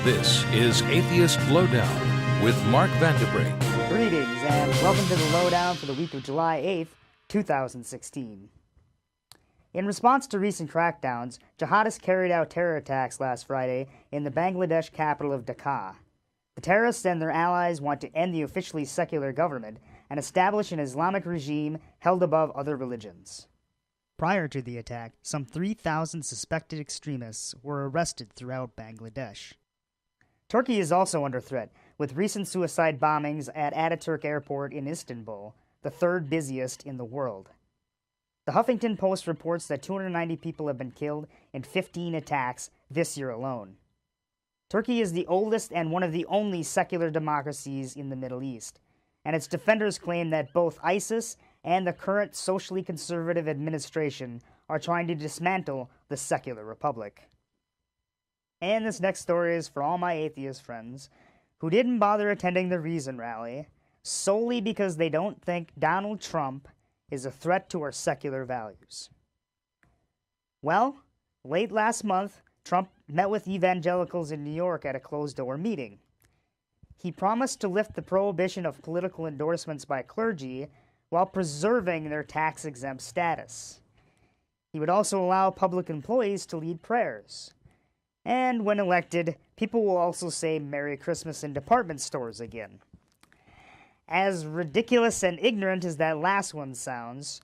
This is Atheist Lowdown with Mark Vanderbrink. Greetings and welcome to the Lowdown for the week of July 8th, 2016. In response to recent crackdowns, jihadists carried out terror attacks last Friday in the Bangladesh capital of Dhaka. The terrorists and their allies want to end the officially secular government and establish an Islamic regime held above other religions. Prior to the attack, some 3,000 suspected extremists were arrested throughout Bangladesh. Turkey is also under threat, with recent suicide bombings at Ataturk Airport in Istanbul, the third busiest in the world. The Huffington Post reports that 290 people have been killed in 15 attacks this year alone. Turkey is the oldest and one of the only secular democracies in the Middle East, and its defenders claim that both ISIS and the current socially conservative administration are trying to dismantle the secular republic. And this next story is for all my atheist friends who didn't bother attending the Reason rally solely because they don't think Donald Trump is a threat to our secular values. Well, late last month, Trump met with evangelicals in New York at a closed-door meeting. He promised to lift the prohibition of political endorsements by clergy while preserving their tax-exempt status. He would also allow public employees to lead prayers. And when elected, people will also say Merry Christmas in department stores again. As ridiculous and ignorant as that last one sounds,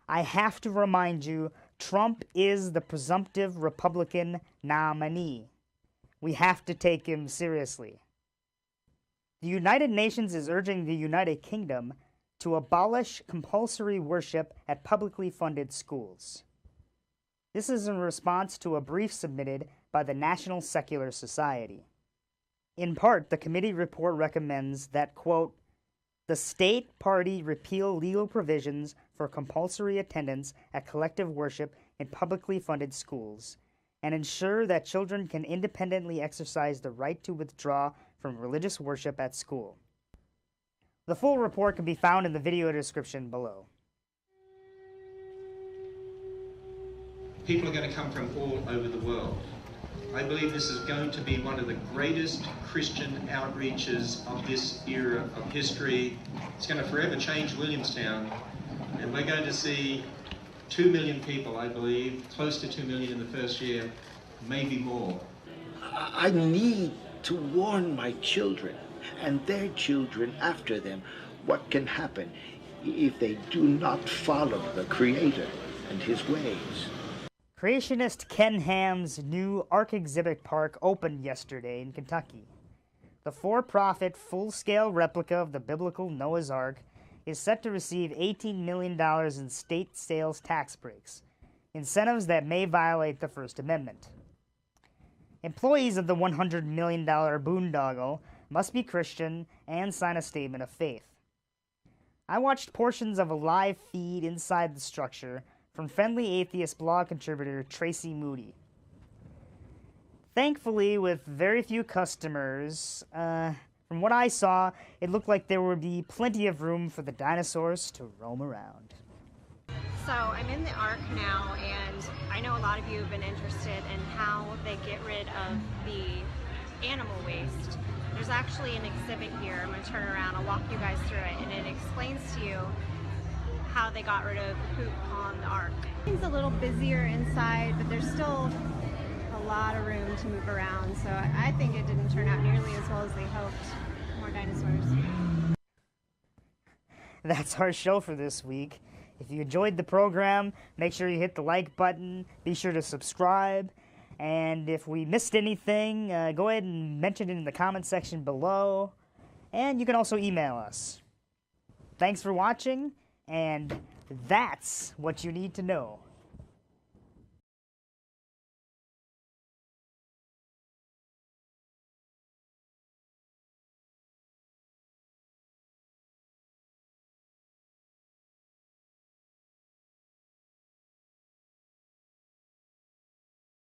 I have to remind you, Trump is the presumptive Republican nominee. We have to take him seriously. The United Nations is urging the United Kingdom to abolish compulsory worship at publicly funded schools. This is in response to a brief submitted by the National Secular Society. In part, the committee report recommends that, quote, the state party repeal legal provisions for compulsory attendance at collective worship in publicly funded schools and ensure that children can independently exercise the right to withdraw from religious worship at school. The full report can be found in the video description below. People are going to come from all over the world. I believe this is going to be one of the greatest Christian outreaches of this era of history. It's going to forever change Williamstown, and we're going to see 2 million people, I believe, close to 2 million in the first year, maybe more. I need to warn my children and their children after them what can happen if they do not follow the Creator and His ways. Creationist Ken Ham's new Ark exhibit park opened yesterday in Kentucky. The for-profit, full-scale replica of the biblical Noah's Ark is set to receive $18 million in state sales tax breaks, incentives that may violate the First Amendment. Employees of the $100 million boondoggle must be Christian and sign a statement of faith. I watched portions of a live feed inside the structure from friendly atheist blog contributor Tracy Moody. Thankfully, with very few customers, from what I saw, it looked like there would be plenty of room for the dinosaurs to roam around. So I'm in the Ark now, and I know a lot of you have been interested in how they get rid of the animal waste. There's actually an exhibit here. I'm going to turn around, I'll walk you guys through it, and it explains to you how they got rid of poop on the Ark. It's a little busier inside, but there's still a lot of room to move around, so I think it didn't turn out nearly as well as they hoped. More dinosaurs. That's our show for this week. If you enjoyed the program, make sure you hit the like button, be sure to subscribe, and if we missed anything, go ahead and mention it in the comment section below, and you can also email us. Thanks for watching, and that's what you need to know.